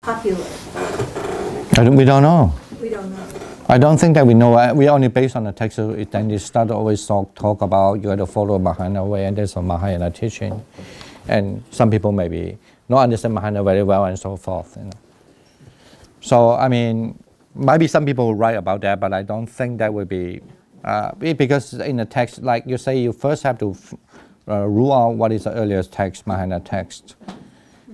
popular? We don't know. We don't know. I don't think that we know. We only based on the text. Then they start always talk about you have to follow Mahayana way, and there's a Mahayana teaching, and some people maybe not understand Mahayana very well and so forth. So I mean, maybe some people will write about that, but I don't think that would be because in the text, like you say, you first have to rule out what is the earliest text, Mahayana text.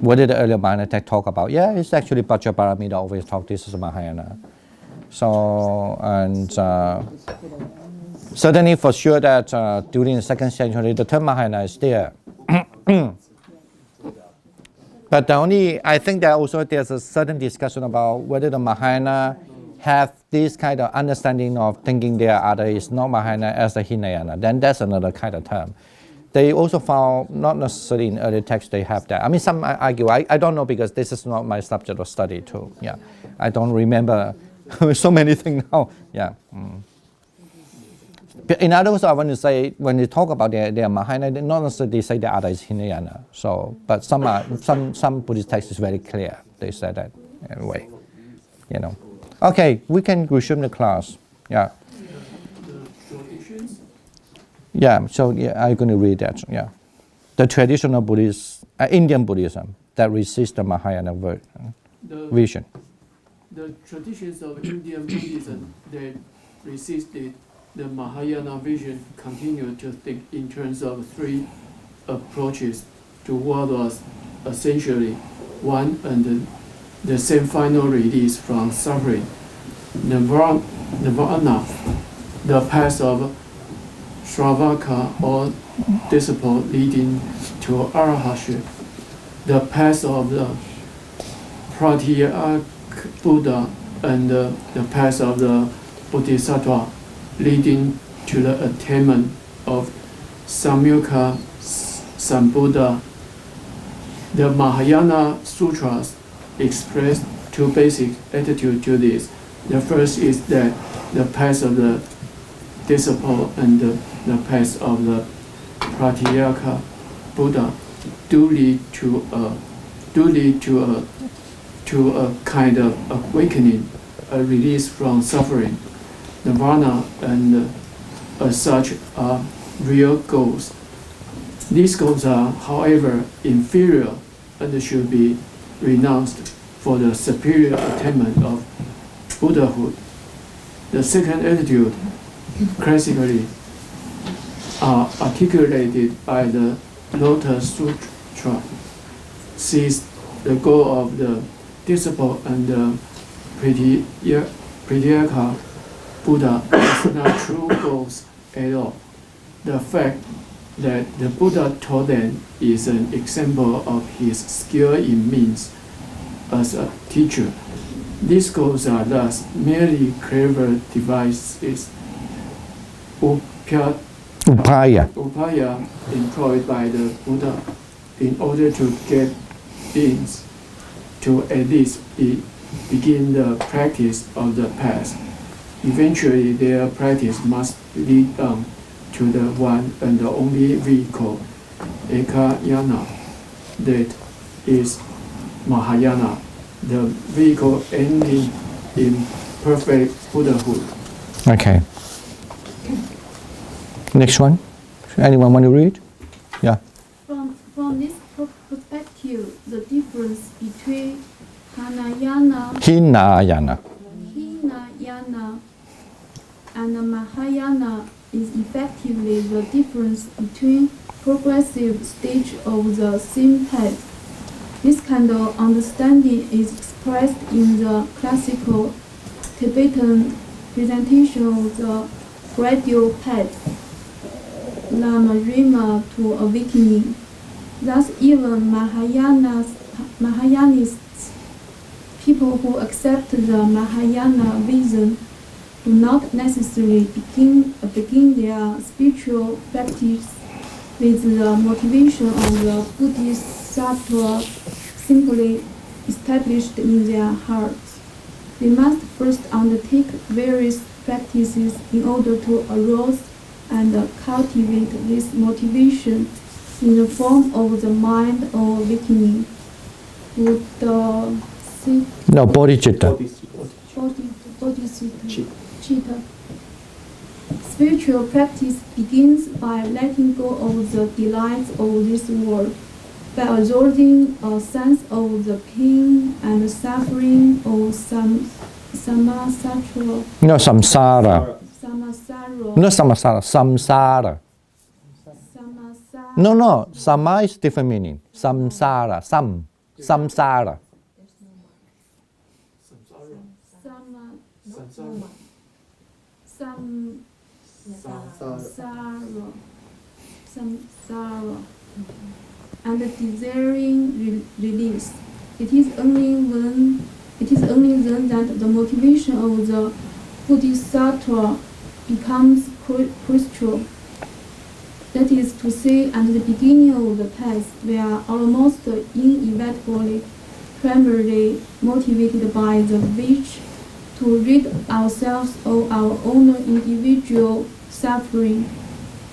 What did the earlier Mahayana text talk about? Yeah, it's actually Vajraparamita always talk. This is Mahayana. So, and certainly for sure that during the 2nd century, the term Mahayana is there. But I think that also there's a certain discussion about whether the Mahayana have this kind of understanding of thinking there other is not Mahayana as a Hinayana. Then that's another kind of term. They also found, not necessarily in early texts they have that. I mean, some argue, I don't know because this is not my subject of study too. Yeah, I don't remember so many things now. Yeah. In other words, I want to say when they talk about their Mahayana, they not necessarily say the other is Hinayana. So, but some Buddhist texts is very clear. They say that anyway. Okay, we can resume the class. Yeah. The traditions. Yeah. So I'm going to read that. Yeah. The traditional Buddhist, Indian Buddhism that resists the Mahayana vision. The traditions of Indian Buddhism that resisted the Mahayana vision continue to think in terms of 3 approaches to what was essentially one and the same final release from suffering. Nirvana, the path of Shravaka or disciple leading to arahantship, the path of the Pratyeka Buddha, and the path of the Bodhisattva leading to the attainment of Samyukta Sambuddha. The Mahayana Sutras express 2 basic attitudes to this. The first is that the path of the disciple and the path of the Pratyeka Buddha do lead to a kind of awakening, a release from suffering. Nirvana and as such are real goals. These goals are, however, inferior and should be renounced for the superior attainment of Buddhahood. The second attitude, classically, are articulated by the Lotus Sutra, sees the goal of the disciple and the Pratyeka Buddha as not true goals at all. The fact that the Buddha taught them is an example of his skill in means as a teacher. These goals are thus merely clever devices, upaya employed by the Buddha in order to get beings to at least begin the practice of the path. Eventually, their practice must lead on to the one and the only vehicle, Ekayana, that is Mahayana, the vehicle ending in perfect Buddhahood. Okay. Next one. Anyone want to read? Yeah. From this perspective, the difference between Hinayana and Mahayana is effectively the difference between progressive stage of the same path. This kind of understanding is expressed in the classical Tibetan presentation of the gradual path, Dhammadipa to awakening. Thus, even Mahayanists, people who accept the Mahayana vision, do not necessarily begin their spiritual practice with the motivation of the Bodhisattva simply established in their hearts. They must first undertake various practices in order to arouse and cultivate this motivation in the form of the mind or awakening. Buddha No, bodhicitta. Chitta. Spiritual practice begins by letting go of the delights of this world, by absorbing a sense of the pain and suffering of samsara. No, samsara. Samasara. No, samsara. Samsara. Samasara. No. Sama is different meaning. Samsara. Samsara. Samsara, and desiring release. It is only then that the motivation of the Bodhisattva becomes crystal. That is to say, at the beginning of the path, we are almost inevitably primarily motivated by the wish to rid ourselves of our own individual suffering.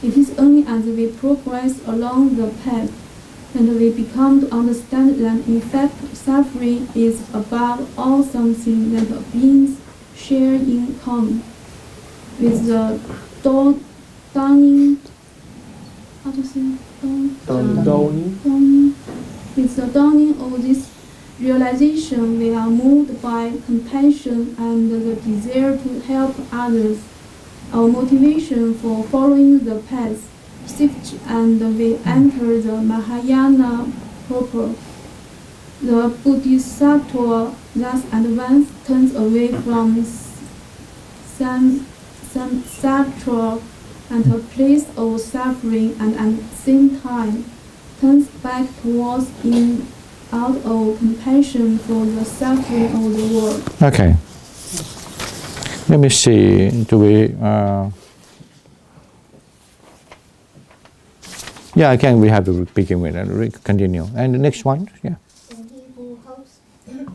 It is only as we progress along the path that we become to understand that in fact suffering is above all something that beings share in common. With the dawning with the dawning of this realization, we are moved by compassion and the desire to help others. Our motivation for following the path shifts and we enter the Mahayana proper. The Bodhisattva thus at once turns away from samsara and a place of suffering, and at the same time turns back towards in out of compassion for the suffering of the world. Okay. Let me see. Do we? Yeah, again, we have to begin with and continue. And the next one, yeah. And he who hopes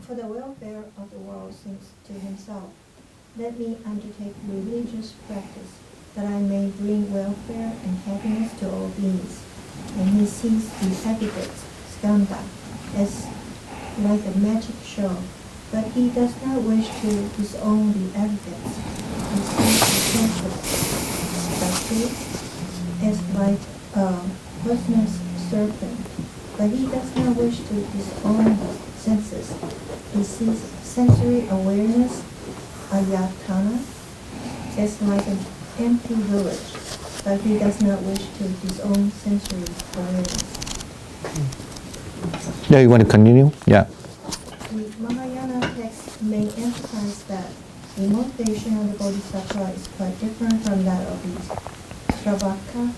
for the welfare of the world thinks to himself, let me undertake religious practice, that I may bring welfare and happiness to all beings. And he sees the evidence, skanda, as like a magic show, but he does not wish to disown the evidence. He sees the senses, as like a poisonous serpent, but he does not wish to disown the senses. He sees sensory awareness, ayatana, as like an empty village, but he does not wish to disown sensory awareness. Yeah, you want to continue? Yeah. The Mahayana text may emphasize that the motivation of the Bodhisattva is quite different from that of the Shravaka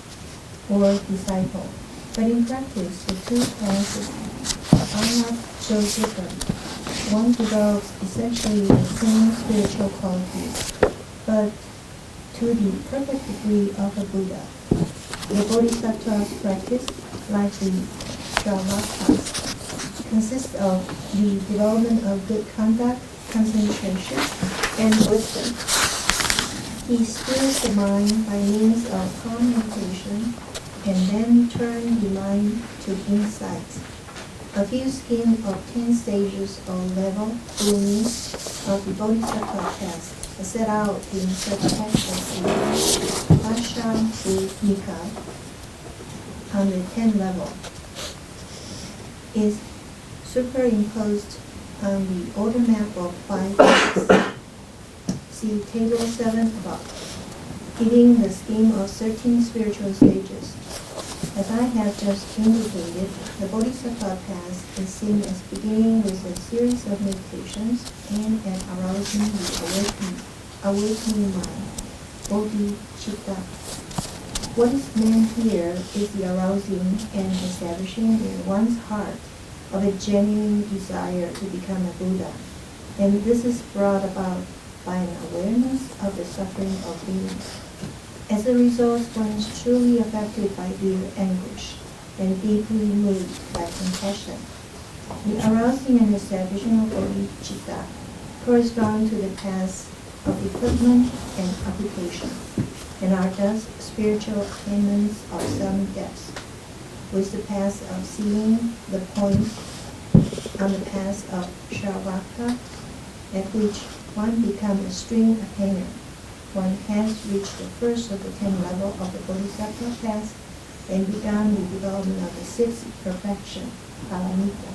or disciple. But in practice, the two classes are not so different. One develops essentially the same spiritual qualities, but to the perfect degree of a Buddha. The Bodhisattva's practice, like the Shravakas, consists of the development of good conduct, concentration, and wisdom. He stills the mind by means of calm meditation and then turns the mind to insight. A few schemes of 10 stages or level of the Bodhisattva path are set out in such texts as the Pashambuddhika on the 10th level is superimposed on the older map of 5 paths. See table 7 above, giving the scheme of 13 spiritual stages. As I have just indicated, the Bodhisattva path is seen as beginning with a series of meditations and at arousing the awakening mind, bodhicitta. What is meant here is the arousing and establishing in one's heart of a genuine desire to become a Buddha, and this is brought about by an awareness of the suffering of beings. As a result, one is truly affected by deep anguish and deeply moved by compassion. The arousing and establishing of bodhicitta correspond to the paths of equipment and occupation, and are thus spiritual attainments of some depth, with the path of seeing the point on the path of Charvaka, at which one becomes a stream attainer. One has reached the first of the 10 levels of the Bodhisattva path and begun the development of the 6th perfection, Dhammadipa.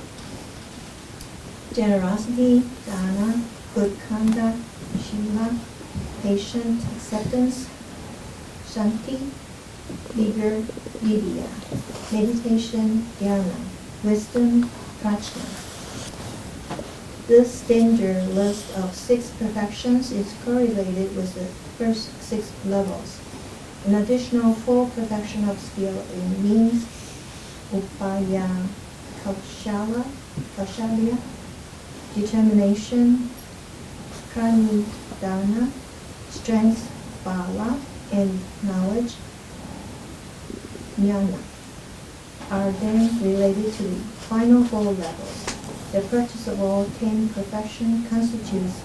Generosity, dana, good conduct, shila, patient acceptance, shanti, vigor, vidya, meditation, jnana, wisdom, prajna. This standard list of 6 perfections is correlated with the first 6 levels. An additional 4 perfection of skill means upaya kaushalya, determination, pranidhana, strength, bala, and knowledge, jnana, are then related to the final 4 levels. The practice of all 10 perfection constitutes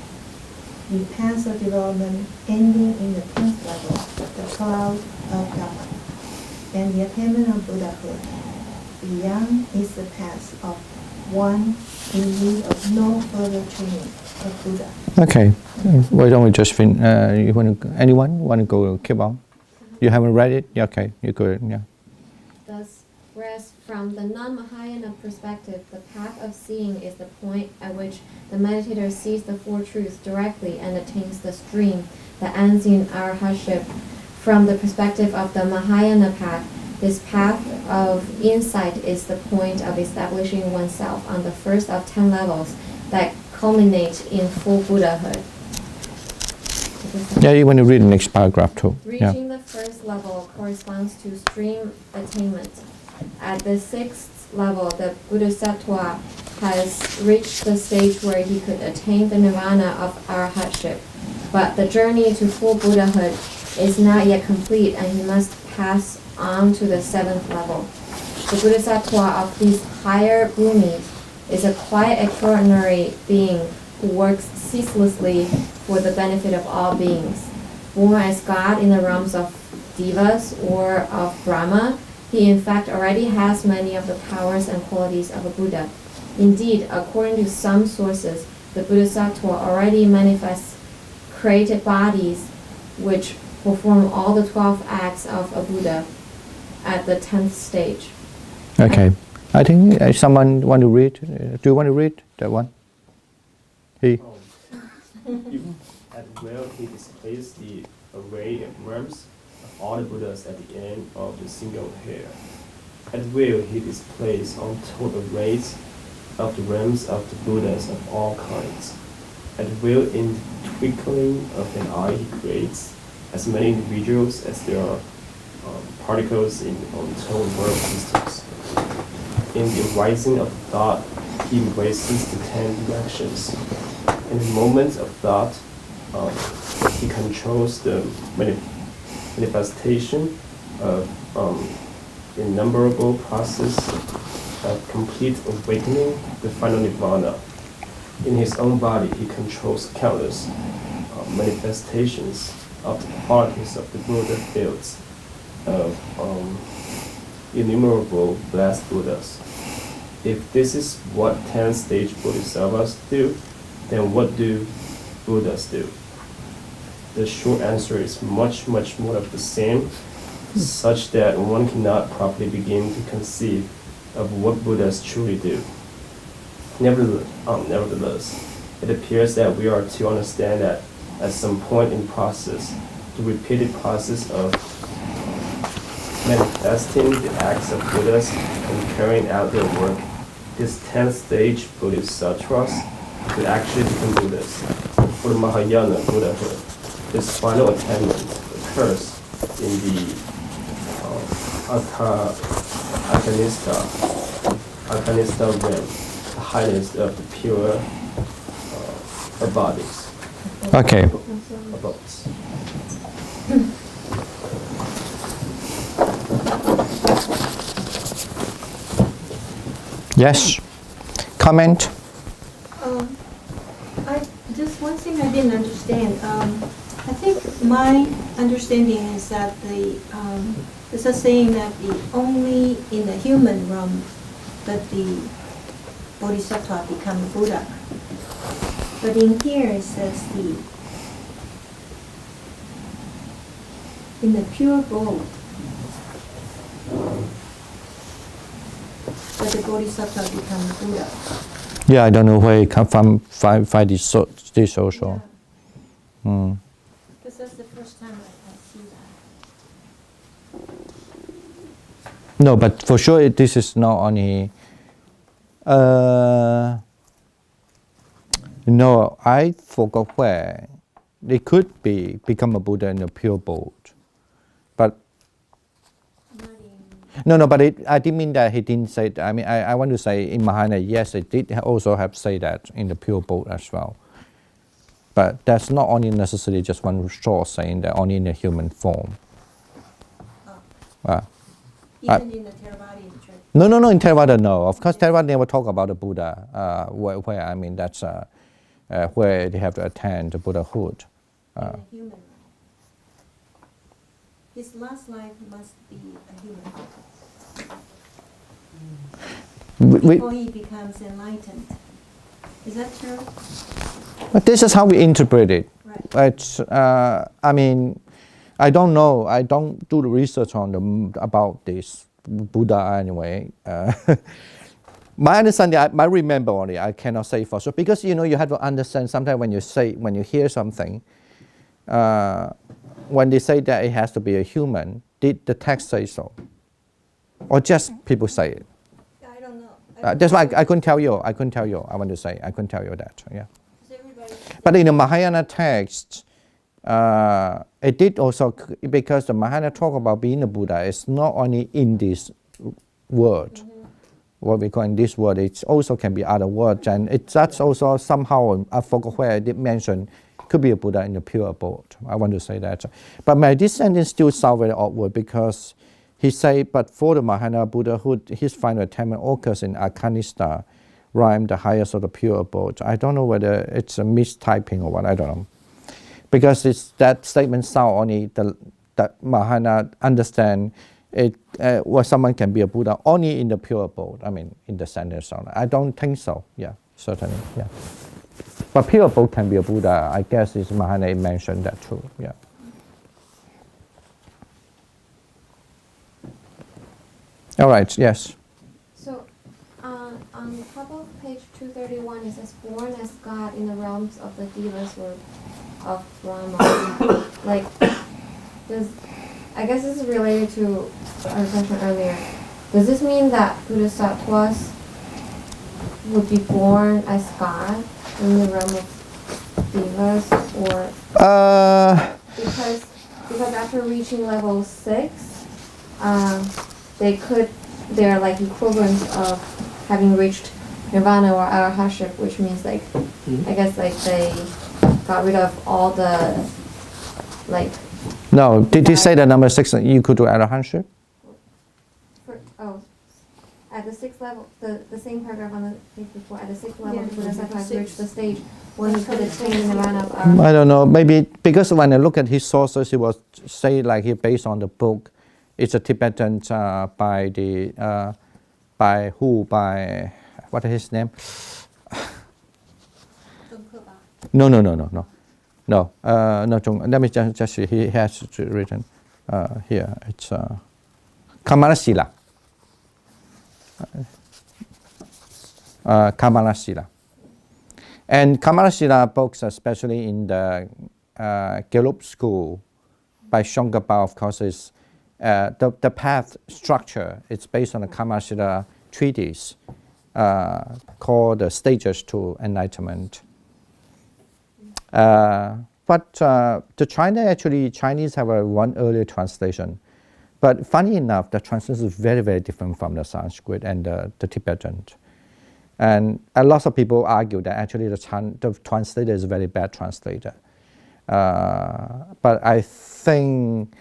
the path of development ending in the 10th level, the cloud of Dhamma, and the attainment of Buddhahood. Beyond is the path of one in need of no further training of Buddha. Okay, why don't we just finish? Anyone want to go keep on? You haven't read it? Yeah, okay, you go. Yeah. Thus, whereas from the non-Mahayana perspective, the path of seeing is the point at which the meditator sees the Four Truths directly and attains the stream that ends in arhatship. From the perspective of the Mahayana path, this path of insight is the point of establishing oneself on the first of 10 levels that culminate in full Buddhahood. Yeah, you want to read the next paragraph too. Reaching the first level corresponds to stream attainment. At the 6th level, the Bodhisattva has reached the stage where he could attain the nirvana of arhatship. But the journey to full Buddhahood is not yet complete, and he must pass on to the 7th level. The Bodhisattva of these higher bhumis is a quite extraordinary being who works ceaselessly for the benefit of all beings. Born as God in the realms of devas or of Brahma, he in fact already has many of the powers and qualities of a Buddha. Indeed, according to some sources, the Bodhisattva already manifests created bodies which perform all the 12 acts of a Buddha at the 10th stage. Okay, I think someone want to read. Do you want to read that one? He. At will he displays the array of realms of all the Buddhas at the end of the single hair. At will he displays untold arrays of the realms of the Buddhas of all kinds. At will in the twinkling of an eye he creates as many individuals as there are particles in untold world systems. In the rising of thought he embraces the 10 directions. In the moments of thought, he controls the manifestation of innumerable process of complete awakening, the final nirvana. In his own body, he controls countless manifestations of the qualities of the Buddha fields of innumerable blessed Buddhas. If this is what 10th-stage Bodhisattvas do, then what do Buddhas do? The short answer is much more of the same, such that one cannot properly begin to conceive of what Buddhas truly do. Nevertheless, it appears that we are to understand that at some point in process, the repeated process of manifesting the acts of Buddhas and carrying out their work, this 10th stage Bodhisattvas could actually become Buddhas. For the Mahayana Buddhahood, this final attainment occurs in the Akanista realm, the highest of the pure bodies. Okay. Abodes. Yes. Comment. Just one thing I didn't understand. I think my understanding is that it's a saying that the only in the human realm that the Bodhisattva become Buddha. But in here it says in the pure gold, that the Bodhisattva become Buddha. Yeah, I don't know where it come from. Find this also. Because that's the first time I see that. No, but for sure this is not only. No, I forgot where. It could become a Buddha in a pure boat, but no. But I didn't mean that he didn't say that. I mean, I want to say in Mahayana, yes, it did also have say that in the pure boat as well. But that's not only necessarily just one short saying that only in a human form. Even in the Theravada tradition. No, in Theravada, no. Of course, Theravada never talk about the Buddha, where I mean, that's where they have to attain to Buddhahood. In a human life. His last life must be a human life. Before he becomes enlightened. Is that true? But this is how we interpret it. Right. I mean, I don't know. I don't do the research on about this Buddha anyway. My understanding, I remember only. I cannot say for sure because you have to understand. Sometimes when you hear something, when they say that it has to be a human, did the text say so, or just people say it? I don't know. That's why I couldn't tell you. I want to say I couldn't tell you that. Yeah. But in the Mahayana text, it did also, because the Mahayana talk about being a Buddha, it's not only in this word, what we call in this word, it also can be other words, and that's also somehow, I forgot where I did mention, could be a Buddha in the pure abode. I want to say that. But this sentence still sounds very awkward because he say, but for the Mahayana Buddhahood, his final attainment occurs in Arkanista, rhyme the highest of the pure abode. I don't know whether it's a mistyping or what, I don't know. Because that statement sound only that Mahayana understand it, where someone can be a Buddha only in the pure abode. I mean, in the sentence. I don't think so. Yeah, certainly. Yeah. But pure abode can be a Buddha. I guess it's Mahayana mentioned that too. Yeah. All right. Yes. So, on the top of page 231, it says, "Born as God in the realms of the Devas or of Brahma." Like, I guess this is related to our question earlier. Does this mean that Bodhisattvas would be born as God in the realm of Devas, or because after reaching level 6, they're like equivalents of having reached nirvana or arahantship, which means like I guess like they got rid of all the like. No, did he say that number 6 you could do arahantship? At the 6th level, the same paragraph on the page before, at the 6th level, Yeah, the Bodhisattva has six. reached the stage when he could attain the nirvana of arahantship. I don't know. Maybe because when I look at his sources, he was say like he based on the book. It's a Tibetan by what is his name? No. Let me just see. He has written here. It's Kamalasila. Kamalasila. And Kamalasila books, especially in the Gelug school by Shongapa, of course, is the path structure. It's based on the Kamalasila treatise called the Stages to Enlightenment. But the Chinese have one earlier translation. But funny enough, the translation is very, very different from the Sanskrit and the Tibetan. And a lot of people argue that actually the translator is a very bad translator. But I think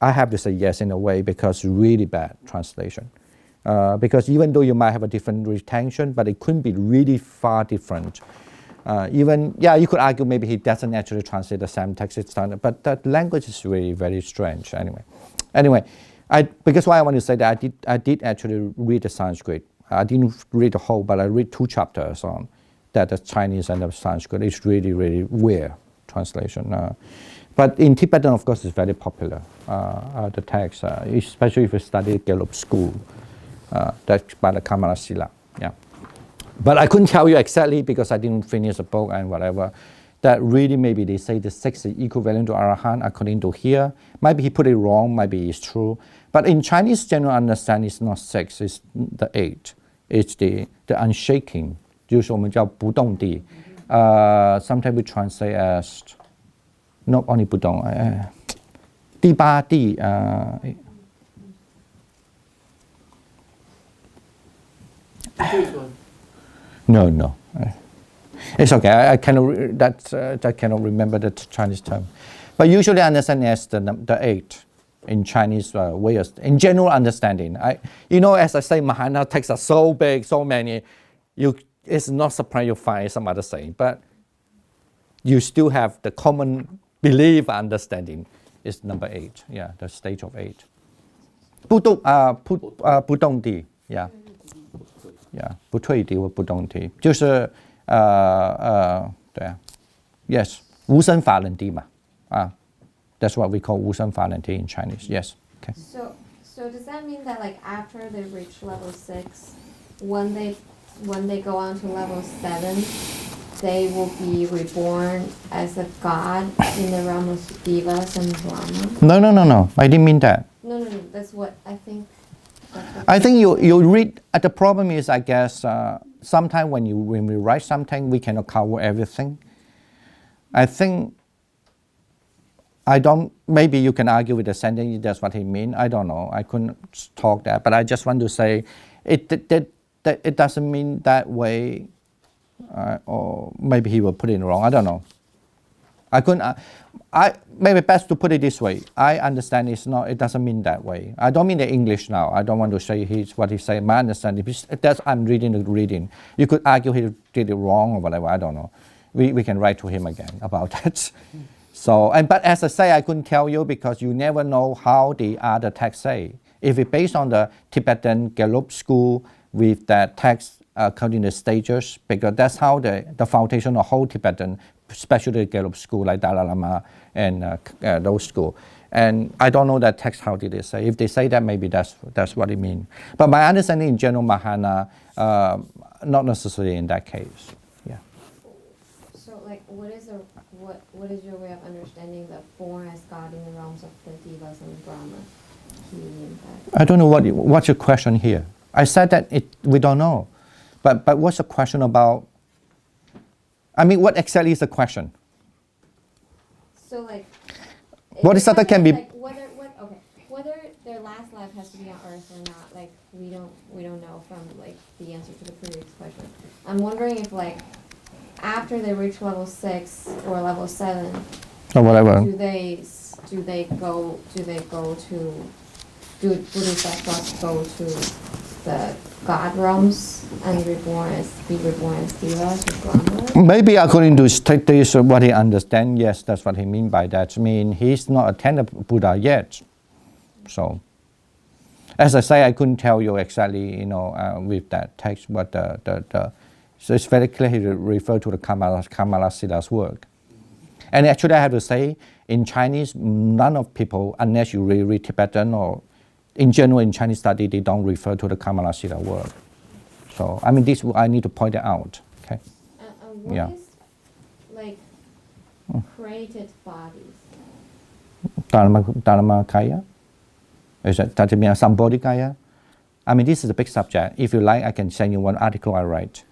I have to say yes in a way because really bad translation. Because even though you might have a different retention, but it couldn't be really far different. You could argue maybe he doesn't actually translate the same text, but that language is really very strange anyway. Because why I want to say that I did actually read the Sanskrit. I didn't read the whole, but I read 2 chapters on that, the Chinese and the Sanskrit. It's really, really weird translation. But in Tibetan, of course, it's very popular, the text, especially if you study Gelug school, that's by the Kamala Sila. Yeah. But I couldn't tell you exactly because I didn't finish the book and whatever. That really maybe they say the 6 is equivalent to Arahant according to here. Maybe he put it wrong, maybe it's true. But in Chinese general understanding, it's not 6, it's the 8. It's the unshaking. 就是我们叫不动地. Sometimes we translate as not only 不动, 第八地, No. It's okay. I cannot. I cannot remember the Chinese term, but usually I understand as the 8 in Chinese way. In general understanding, as I say, Mahayana texts are so big, so many. It's not surprising you find some other saying, but you still have the common belief understanding is number 8. Yeah, the stage of 8. 不动地 Yeah. Yeah, 不退地或不动地，就是对啊 ，yes， 无生法忍地嘛，that's what we call 无生法忍地 in Chinese. Yes. Okay. So does that mean that like after they reach level 6, when they go on to level 7, they will be reborn as a god in the realm of Devas and Brahma? No. I didn't mean that. No. That's what I think. I think you read. The problem is, I guess, sometimes when we write something, we cannot cover everything. I think. I don't. Maybe you can argue with the sentence. That's what he mean. I don't know. I couldn't talk that, but I just want to say, it doesn't mean that way, or maybe he will put it wrong. I don't know. I couldn't. Maybe best to put it this way. I understand it's not. It doesn't mean that way. I don't mean the English now. I don't want to say what he said. My understanding. That's I'm reading the reading. You could argue he did it wrong or whatever. I don't know. We can write to him again about that. So but as I say, I couldn't tell you because you never know how the other text say. If it's based on the Tibetan Gelug school with that text counting the stages, because that's how the foundation of whole Tibetan, especially Gelug school like Dalai Lama and those school. And I don't know that text, how did they say. If they say that, maybe that's what it means. But my understanding in general, Mahayana, not necessarily in that case. Yeah. So like what is your way of understanding the born as God in the realms of the Devas and Brahma? I don't know what's your question here. I said that we don't know. But what's the question about? I mean, what exactly is the question? So like, Bodhisattva can be. Like whether their last life has to be on Earth or not. Like we don't know from like the answer to the previous question. I'm wondering if like after they reach level 6 or level 7, or whatever. Do Bodhisattvas go to the God realms and be reborn as Devas or Brahma? Maybe according to this, what he understands, yes, that's what he means by that. I mean, he's not attained Buddha yet. So, as I say, I couldn't tell you exactly, with that text, what so it's very clear he referred to the Kamala Siddha's work. And actually, I have to say, in Chinese, none of people, unless you really read Tibetan or in general in Chinese study, they don't refer to the Kamala Siddha work. So, I mean, this I need to point it out. Okay. What is like created bodies? Dharmakaya? Is that mean Sambodhikaya? I mean, this is a big subject. If you like, I can send you one article I write.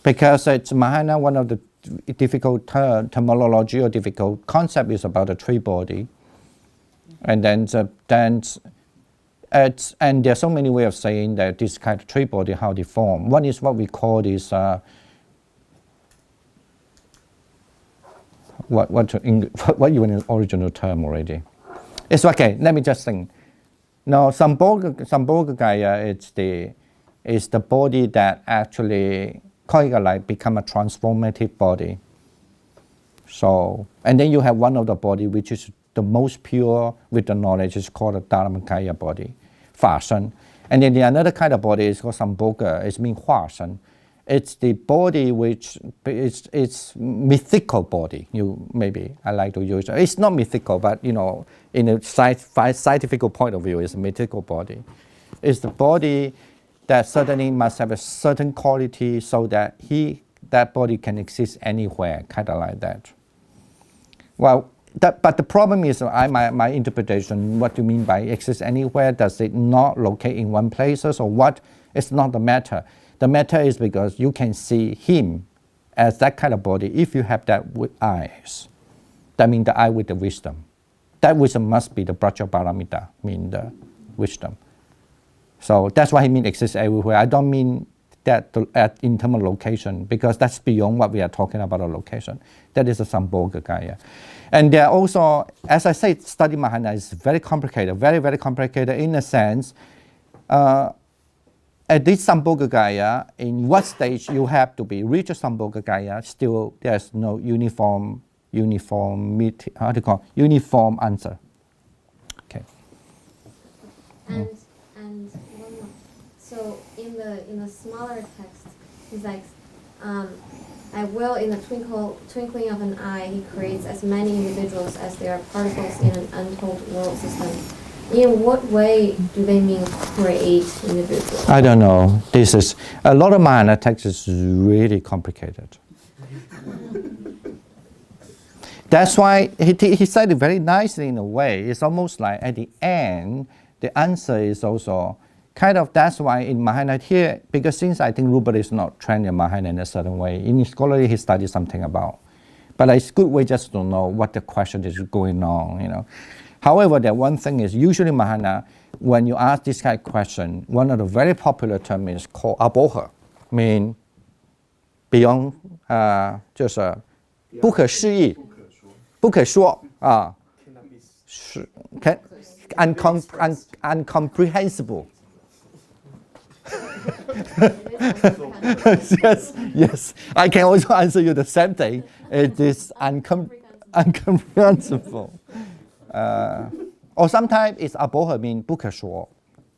Because it's Mahayana, one of the difficult terminology or difficult concept is about the three body. And then and there are so many ways of saying that this kind of three body, how they form. One is what we call this, what you in original term already? It's okay, let me just think. No, Sambodhikaya is the body that actually become a transformative body. So, and then you have one of the body which is the most pure with the knowledge, is called the Dharmakaya body, Fa Shen. And then the another kind of body is called Sambhoga. It's mean Huashen. It's the body which it's mythical body. Maybe I like to use it. It's not mythical, but in a scientific point of view, it's a mythical body. It's the body that certainly must have a certain quality so that that body can exist anywhere, kind of like that. Well, but the problem is, my interpretation, what do you mean by exist anywhere? Does it not locate in one place or what? It's not the matter. The matter is because you can see him as that kind of body if you have that with eyes. That means the eye with the wisdom. That wisdom must be the Brajaparamita, mean the wisdom. So that's why he means exists everywhere. I don't mean that in terms of location, because that's beyond what we are talking about a location. That is a Sambhoga Gaya. And there are also, as I said, study Mahayana is very complicated, very, very complicated in a sense. At this Sambhoga Gaya, in what stage you have to be reach a Sambhoga Gaya, still there's no uniform answer. Okay. And one more. So in the smaller text, he's like, I will in the twinkling of an eye, he creates as many individuals as there are particles in an untold world system. In what way do they mean create individuals? I don't know. This is a lot of Mahayana text is really complicated. That's why he said it very nicely in a way. It's almost like at the end, the answer is also kind of, that's why in Mahayana here, because since I think Rupert is not trained in Mahayana in a certain way, in his scholarly he studied something about. But it's a good way just to know what the question is going on, However, the one thing is, usually Mahayana, when you ask this kind of question, one of the very popular terms is called aboha, mean beyond, 就是 不可思议 不可说 incomprehensible. Yes. I can also answer you the same thing. It is incomprehensible. Or sometimes it's aboha mean 不可说.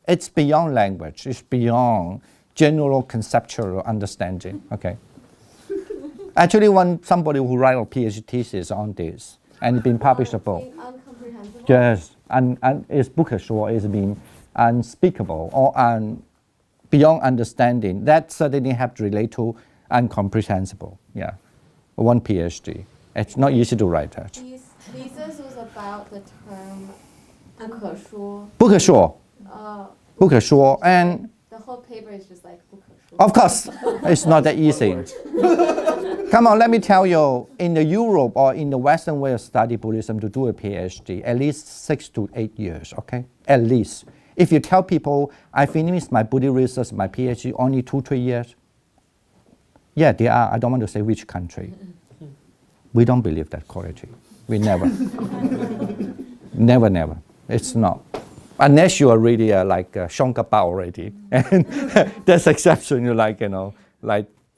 It's beyond language. It's beyond general conceptual understanding. Okay. Actually, somebody who write a PhD thesis on this and been publishable. Incomprehensible? Yes, and it's 不可说 is mean unspeakable or beyond understanding. That certainly have to relate to incomprehensible. Yeah, one PhD. It's not easy to write that. His thesis was about the term 不可说. 不可说. 不可说 and the whole paper is just like 不可说. Of course, it's not that easy. Come on, let me tell you, in the Europe or in the Western way of study Buddhism, to do a PhD, at least 6 to 8 years, okay? At least. If you tell people, I finished my Buddhist research, my PhD, only 2-3 years. Yeah, they are. I don't want to say which country. We don't believe that quality. We never. Never. It's not. Unless you are really like Shonka Bao already. And there's exception, like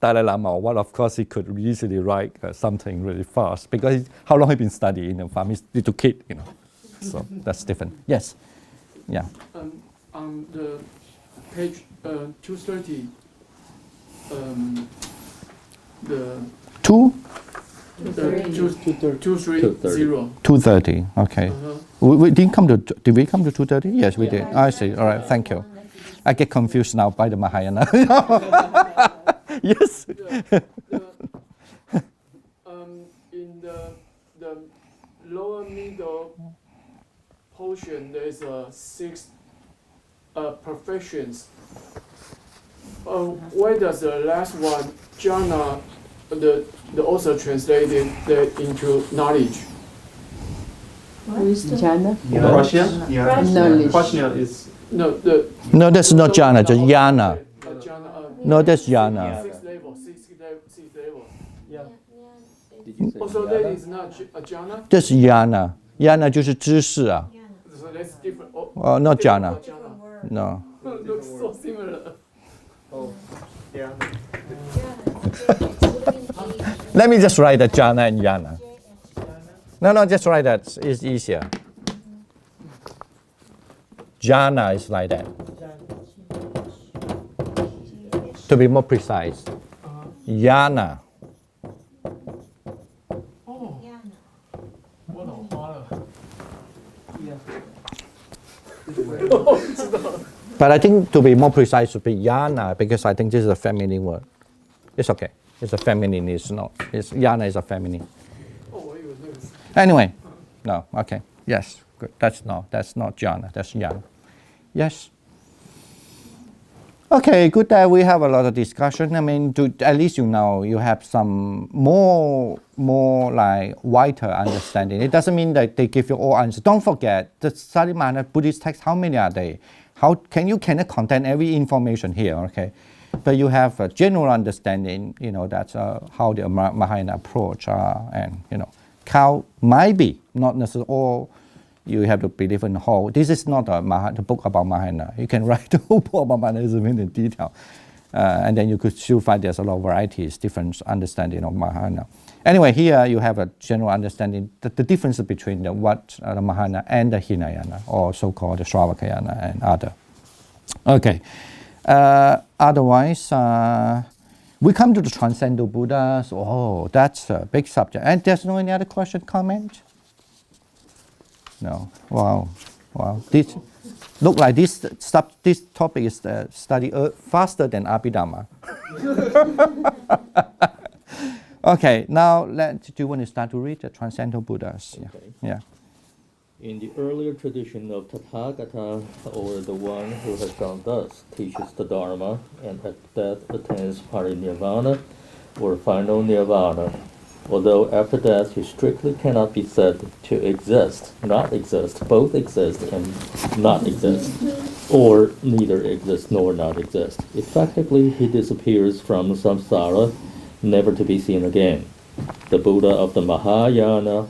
Dalai Lama or what, of course, he could easily write something really fast because how long he been studying in farm, he's little kid, So that's different. Yes. Yeah. On the page 230, the 230. 230. Okay. We didn't come to. Did we come to 230? Yes, we did. I see. All right. Thank you. I get confused now by the Mahayana. Yes. In the lower middle portion, there is 6 perfections. Why does the last one, jhana, the author translated that into knowledge? Jhana? Prajna? Knowledge. Prajna is... No, that's not jhana, just yana. jhana. No, that's yana. 6 level. Yeah. Also, that is not a jhana. That's yana. Yana 就是知识啊. So that's different. Not jhana. Different word. No. Looks so similar. Oh, yeah. Let me just write the jhana and yana. No, just write that. It's easier. Jhana is like that. To be more precise, Yana. 哦，我老花了。 But I think to be more precise should be Yana because I think this is a feminine word. It's okay. It's a feminine. It's not. It's Yana is a feminine. 哦，我以为那个是。 Anyway, no. Okay. Yes. Good. That's not Jana. That's Yana. Yes. Okay. Good that we have a lot of discussion. I mean, at least you have some more like wider understanding. It doesn't mean that they give you all answers. Don't forget the study Mahayana Buddhist texts. How many are they? How cannot contain every information here. Okay. But you have a general understanding. That's how the Mahayana approach and Cow might be, not necessarily all you have to believe in the whole. This is not the book about Mahayana. You can write the whole book about Mahayana in detail. And then you could still find there's a lot of varieties, different understanding of Mahayana. Anyway, here you have a general understanding, the difference between the Mahayana and the Hinayana, or so-called the Shravakayana and other. Okay. Otherwise, we come to the Transcendental Buddhas. Oh, that's a big subject. And there's no any other question, comment? No. Wow. This look like this topic is studied faster than Abhidhamma. Okay. Now, do you want to start to read the Transcendental Buddhas? Okay. Yeah. In the earlier tradition of Tathagata, or the one who has done thus, teaches the Dharma, and at death attains parinirvana, or final nirvana, although after death he strictly cannot be said to exist, not exist, both exist and not exist, or neither exist nor not exist. Effectively, he disappears from samsara, never to be seen again. The Buddha of the Mahayana,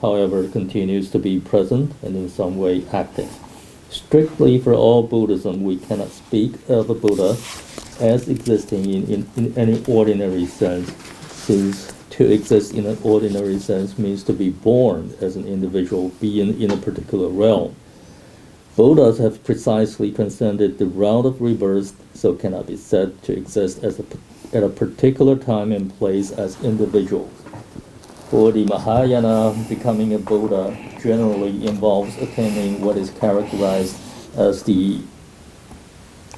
however, continues to be present and in some way active. Strictly for all Buddhism, we cannot speak of a Buddha as existing in any ordinary sense, since to exist in an ordinary sense means to be born as an individual being in a particular realm. Buddhas have precisely transcended the round of rebirth, so cannot be said to exist at a particular time and place as individuals. For the Mahayana, becoming a Buddha generally involves attaining what is characterized as the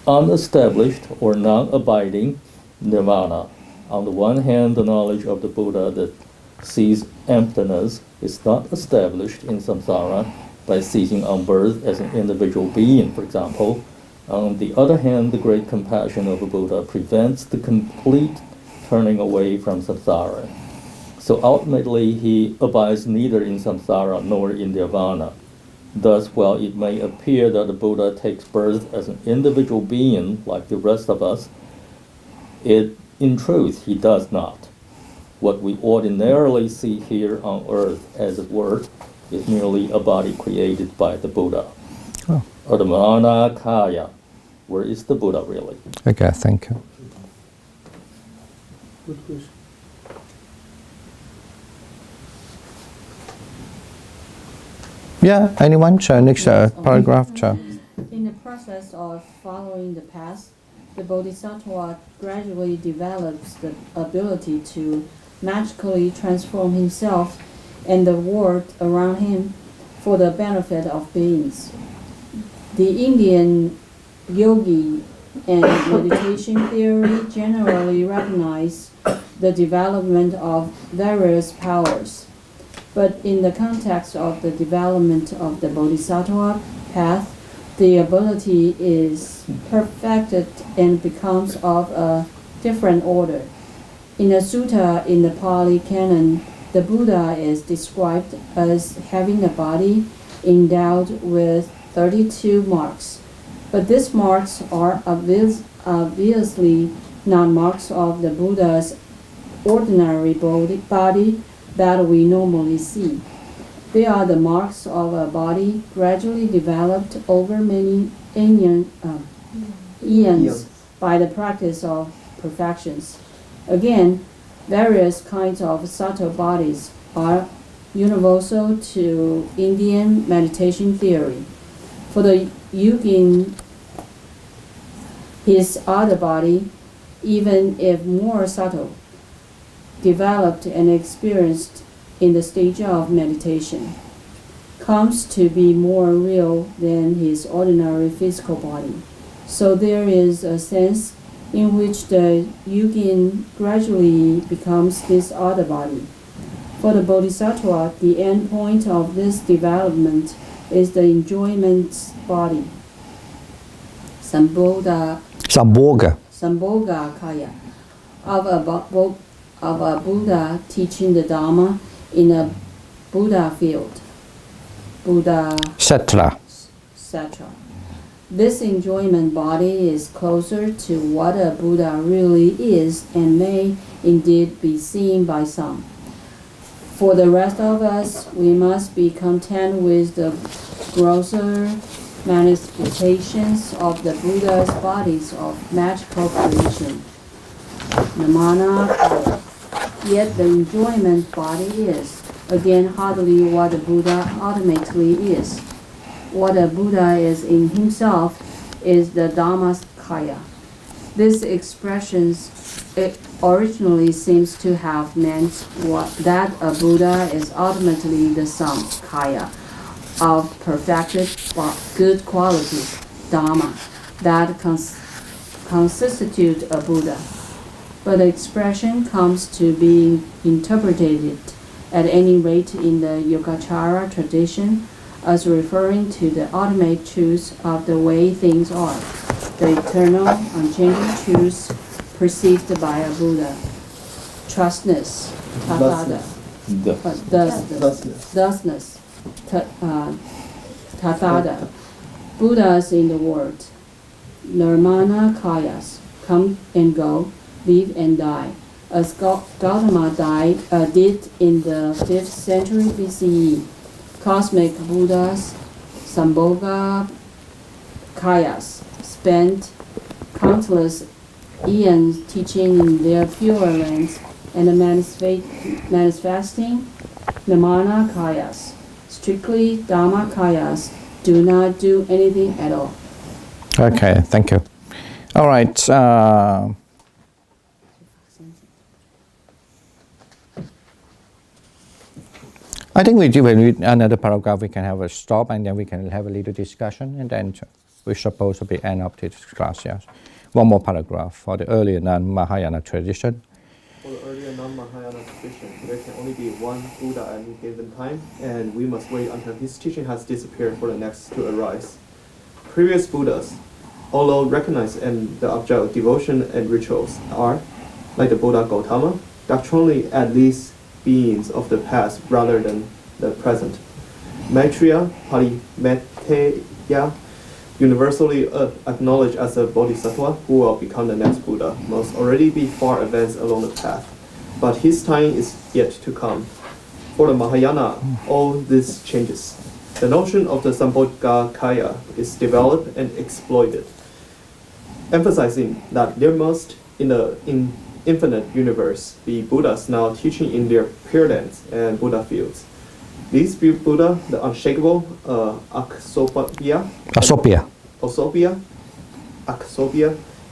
unestablished or non-abiding nirvana. On the one hand, the knowledge of the Buddha that sees emptiness is not established in samsara by ceasing on birth as an individual being, for example. On the other hand, the great compassion of a Buddha prevents the complete turning away from samsara. So ultimately, he abides neither in samsara nor in nirvana. Thus, while it may appear that the Buddha takes birth as an individual being like the rest of us, in truth, he does not. What we ordinarily see here on earth, as it were, is merely a body created by the Buddha. Oh. Adamana Kaya. Where is the Buddha really? Okay, thank you. Good question. Yeah, anyone? Next paragraph. In the process of following the path, the Bodhisattva gradually develops the ability to magically transform himself and the world around him for the benefit of beings. The Indian yogi and meditation theory generally recognize the development of various powers. But in the context of the development of the Bodhisattva path, the ability is perfected and becomes of a different order. In a sutta in the Pali Canon, the Buddha is described as having a body endowed with 32 marks. But these marks are obviously not marks of the Buddha's ordinary body that we normally see. They are the marks of a body gradually developed over many eons by the practice of perfections. Again, various kinds of subtle bodies are universal to Indian meditation theory. For the yogin, his other body, even if more subtle, developed and experienced in the stage of meditation, comes to be more real than his ordinary physical body. So there is a sense in which the yogin gradually becomes this other body. For the bodhisattva, the end point of this development is the enjoyment body, Sambhoga Kaya, of a Buddha teaching the Dharma in a Buddha field, Buddha Settler. etc. This enjoyment body is closer to what a Buddha really is and may indeed be seen by some. For the rest of us, we must be content with the grosser manifestations of the Buddha's bodies of magical creation, Namana. Yet the enjoyment body is, again, hardly what the Buddha ultimately is. What a Buddha is in himself is the Dhammakaya. This expression originally seems to have meant that a Buddha is ultimately the Samkhaya of perfected good qualities, Dhamma, that constitute a Buddha. But the expression comes to be interpreted, at any rate in the Yogacara tradition, as referring to the ultimate truth of the way things are, the eternal, unchanging truth perceived by a Buddha. Trustness, tathata, thusness, tathata. Buddhas in the world, nirmana kayas, come and go, live and die, as Gautama did in the 5th century BCE. Cosmic Buddhas, Sambhoga Kayas, spent countless eons teaching in their pure lands and manifesting Namana Kayas. Strictly Dhamma Kayas do not do anything at all. Okay, thank you. All right. I think we do read another paragraph. We can have a stop and then we can have a little discussion, and then we're supposed to be end up this class. Yes, one more paragraph for the earlier non-Mahayana tradition. For the earlier non-Mahayana tradition, there can only be one Buddha at any given time, and we must wait until his teaching has disappeared for the next to arise. Previous Buddhas, although recognized in the object of devotion and rituals, are, like the Buddha Gautama, doctrinally at least beings of the past rather than the present. Maitreya, Palimetteyya, universally acknowledged as a bodhisattva who will become the next Buddha, must already be far advanced along the path. But his time is yet to come. For the Mahayana, all this changes. The notion of the Sambhogakaya is developed and exploited, emphasizing that there must, in the infinite universe, be Buddhas now teaching in their pure lands and Buddha fields. These Buddha, the unshakable Aksobhya,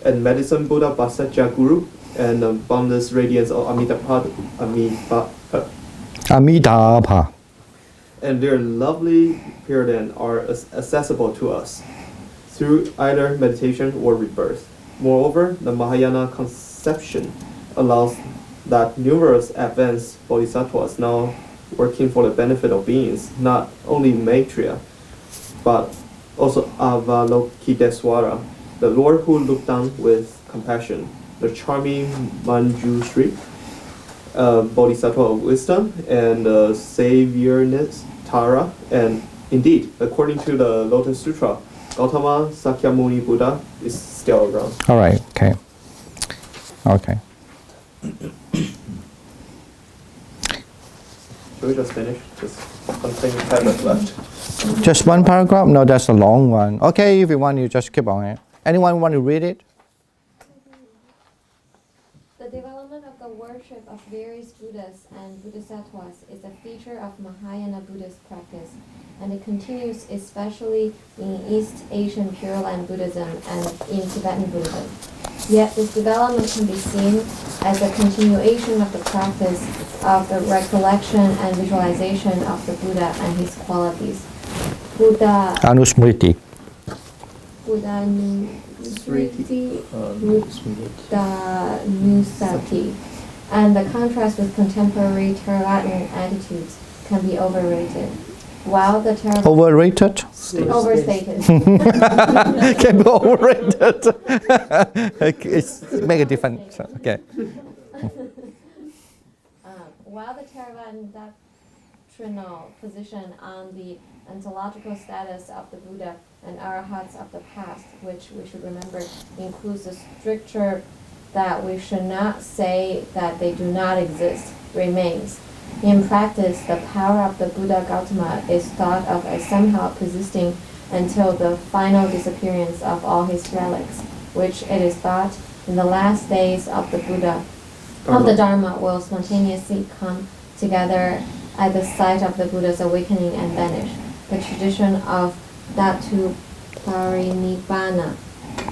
and medicine Buddha Basajja Guru, and the boundless radiance of Amitabha. And their lovely pure land are accessible to us through either meditation or rebirth. Moreover, the Mahayana conception allows that numerous advanced bodhisattvas now working for the benefit of beings, not only Maitreya, but also Avalokitesvara, the Lord who looked down with compassion, the charming Manjushri, Bodhisattva of wisdom, and Saviorness Tara, and indeed, according to the Lotus Sutra, Gautama Sakyamuni Buddha is still around. All right, okay. Okay. Should we just finish? Just something kind of left. Just one paragraph? No, that's a long one. Okay, if you want, you just keep on it. Anyone want to read it? The development of the worship of various Buddhas and Bodhisattvas is a feature of Mahayana Buddhist practice, and it continues especially in East Asian Pure Land Buddhism and in Tibetan Buddhism. Yet this development can be seen as a continuation of the practice of the recollection and visualization of the Buddha and his qualities. Buddha Anusmriti. Nusriti, Buddha Nusati. And the contrast with contemporary Theravadan attitudes can be overrated. While the Theravada Overrated? overstated. Can be overrated. It's make a difference. Okay. While the Theravadan doctrinal position on the ontological status of the Buddha and Arahats of the past, which we should remember includes the stricture that we should not say that they do not exist, remains. In practice, the power of the Buddha Gautama is thought of as somehow persisting until the final disappearance of all his relics, which it is thought in the last days of the Buddha, of the Dharma, will spontaneously come together at the sight of the Buddha's awakening and vanish. The tradition of Dhatu Parinibbana,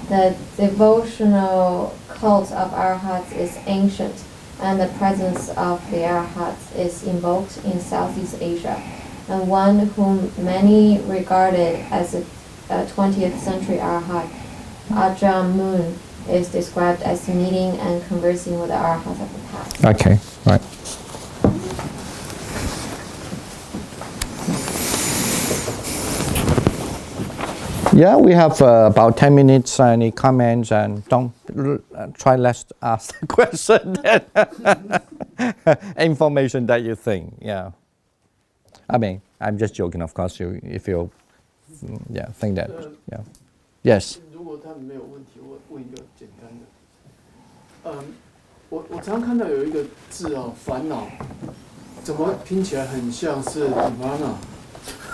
the devotional cult of Arahats, is ancient, and the presence of the Arahats is invoked in Southeast Asia. And one whom many regarded as a 20th century Arahat, Ajahn Mun, is described as meeting and conversing with the Arahats of the past. Okay, right. Yeah, we have about 10 minutes. Any comments? And don't try less ask the question than information that you think. Yeah. I mean, I'm just joking, of course. If you, think that. Yeah. Yes. 如果他们没有问题，我问一个简单的。我常看到有一个字哦，烦恼，怎么拼起来很像是 nirvana？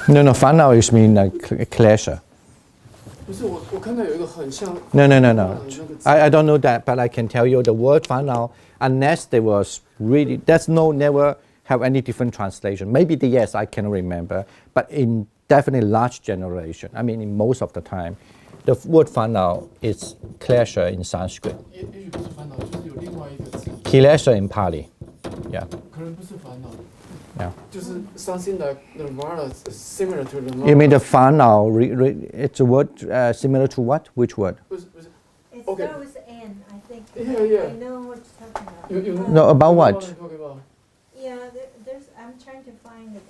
No, 烦恼 is mean pleasure. 不是我看到有一个很像。No. I don't know that, but I can tell you the word 烦恼, unless there was really, never have any different translation. Maybe yes, I can remember, but in definitely large generation, I mean in most of the time, the word 烦恼 is pleasure in Sanskrit. 也许不是烦恼，就是有另外一个字。Pleasure in Pali. Yeah. 可能不是烦恼。 Yeah. 就是 something like nirvana, similar to nirvana. You mean the 烦恼, it's a word similar to what? Which word? 不是。 It Okay. starts with N, I think. Yeah. I know what you're talking about. No, about what? Yeah, there's. I'm trying to find it.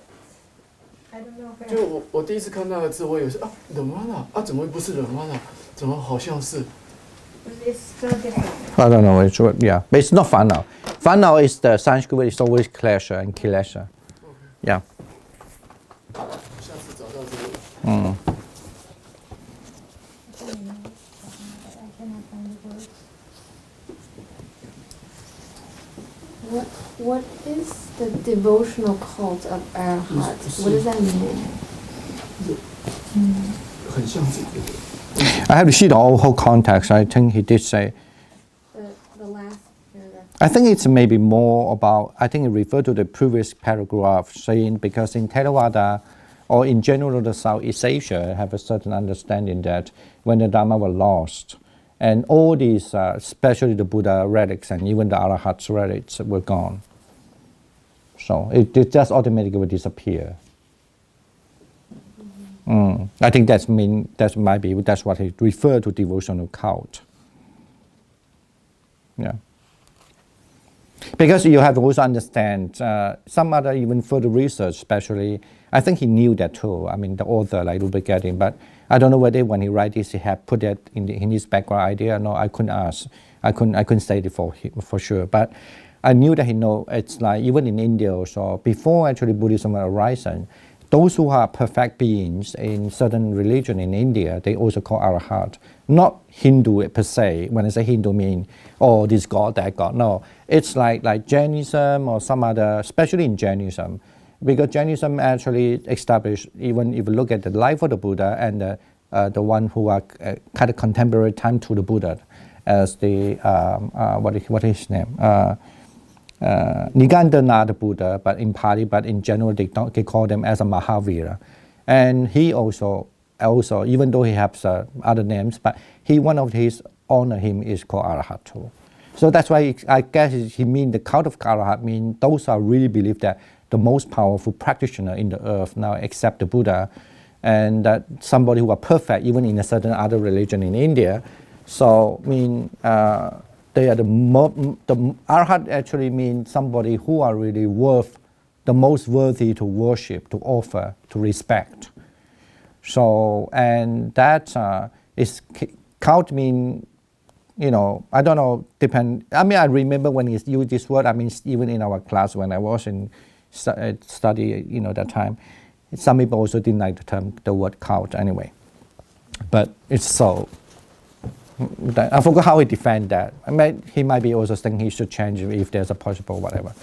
I don't know. 就我第一次看那个字，我以为是nirvana 怎么会不是 nirvana？ 怎么好像是？ It's so different. I don't know which word. Yeah, but it's not 烦恼. 烦恼 is the Sanskrit word. It's always pleasure and kilesha. Yeah. 下次找到这个。 What is the devotional cult of Arahats? What does that mean? 很像这个。 I have to see the whole context. I think he did say. The last paragraph. I think it's maybe more about. I think it referred to the previous paragraph, saying because in Theravada, or in general the Southeast Asia, have a certain understanding that when the Dharma was lost, and all these, especially the Buddha relics and even the Arahats relics, were gone. So it just automatically would disappear. I think that's what he referred to devotional cult. Yeah. Because you have to also understand some other even further research, especially, I think he knew that too. I mean, the author like Rupert Gethin, but I don't know whether when he write this he had put that in his background idea. No, I couldn't ask. I couldn't say it for sure. But I knew that he know it's like even in India also before actually Buddhism was arising. Those who are perfect beings in certain religion in India, they also call Arahat. Not Hindu per se. When I say Hindu, I mean, this God, that God. No, it's like Jainism or some other, especially in Jainism. Because Jainism actually established, even if you look at the life of the Buddha and the one who are kind of contemporary time to the Buddha, as the, what is his name? Nigandana Buddha, but in Pali, but in general they call them as a Mahavira. And he also even though he has other names, but one of his honor him is called Arahat too. So that's why I guess he mean the cult of Arahat mean those are really believe that the most powerful practitioner in the earth now except the Buddha, and that somebody who are perfect even in a certain other religion in India. So they are the Arahat actually means somebody who are really the most worthy to worship, to offer, to respect. So, and that is cult mean, I don't know, depend. I remember when he used this word, even in our class when I was in study, that time, some people also didn't like the word cult anyway. But it's so, I forgot how he defined that. He might be also thinking he should change it if there's a possible whatever.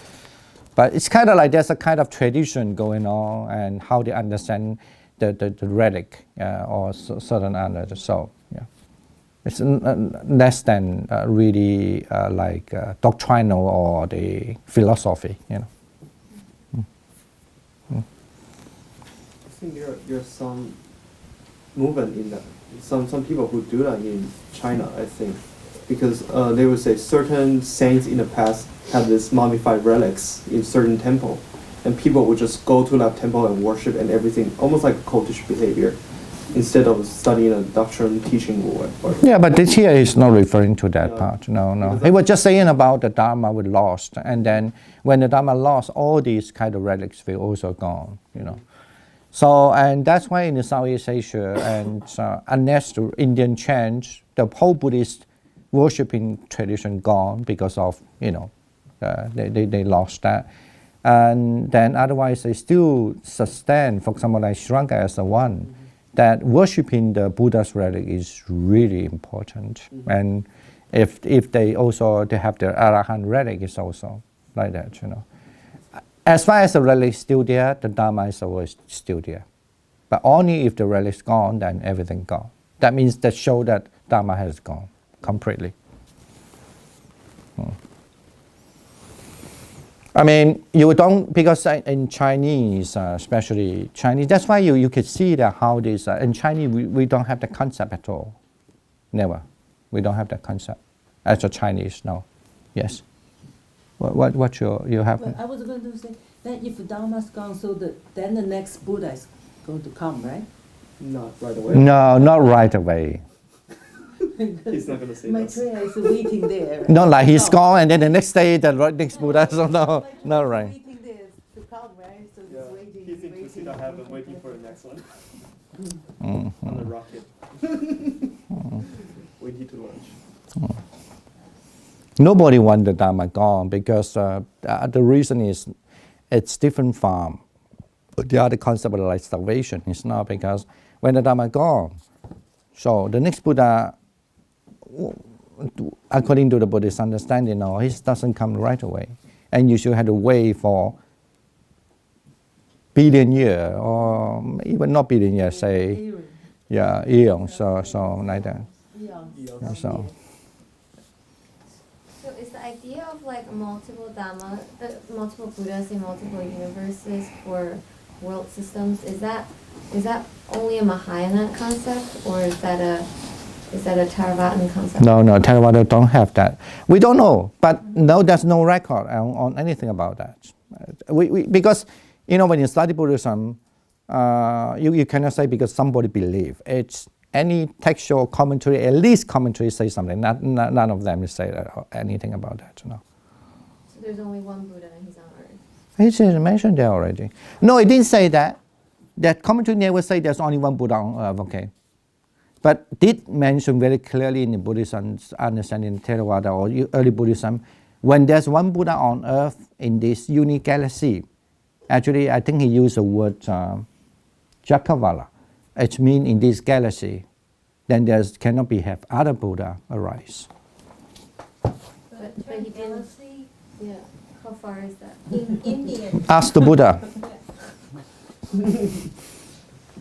But it's kind of like there's a kind of tradition going on and how they understand the relic or certain others. So yeah, it's less than really like doctrinal or the philosophy. I think there are some movement in that. Some people who do that in China, I think, because they would say certain saints in the past had this mummified relics in certain temple, and people would just go to that temple and worship and everything, almost like cultish behavior, instead of studying a doctrine, teaching or yeah, but this here is not referring to that part. No. He was just saying about the Dharma was lost, and then when the Dharma lost, all these kind of relics were also gone. So, and that's why in the Southeast Asia, and unless the Indian change, the whole Buddhist worshipping tradition gone because of, they lost that. And then otherwise they still sustain, for example, like Sri Lanka as the one, that worshipping the Buddha's relic is really important. And if they have their Arahant relic, it's also like that, As far as the relic is still there, the Dharma is always still there. But only if the relic is gone, then everything gone. That means that show that Dharma has gone completely. You don't, because in Chinese, especially Chinese, that's why you could see that how this, in Chinese we don't have the concept at all. Never. We don't have that concept. As a Chinese, no. Yes. What you have? Well, I was going to say that if Dharma's gone, so then the next Buddha is going to come, right? not right away. No, not right away. He's not going to say My that. train is waiting there. Not like he's gone and then the next day the next Buddha. So no, not right. Waiting there to come, right? So Yeah, he's waiting. he's in Kusita heaven waiting for the next one. Mhm. On the rocket. Waiting to launch. Nobody wants the Dharma gone because the reason is it's different from the other concept of like salvation. It's not because when the Dharma gone, so the next Buddha, according to the Buddhist understanding, he doesn't come right away, and you should have to wait for billion years or even not billion years, say, yeah, eons, so like that. Yeah, so. So is the idea of like multiple Dhamma, multiple Buddhas in multiple universes for world systems, is that only a Mahayana concept, or is that a Theravada concept? No, Theravada don't have that. We don't know, but no, there's no record on anything about that. Because when you study Buddhism, you cannot say because somebody believe. It's any textual commentary, at least commentary say something. None of them say anything about that. No. So there's only one Buddha and he's on earth. It's mentioned there already. No, it didn't say that. That commentary never say there's only one Buddha on earth. Okay. But did mention very clearly in the Buddhism understanding Theravada or early Buddhism, when there's one Buddha on earth in this unique galaxy, actually I think he used the word Jakavala. It means in this galaxy, then there cannot have other Buddha arise. But he didn't. Yeah. How far is that? In Indian. Ask the Buddha.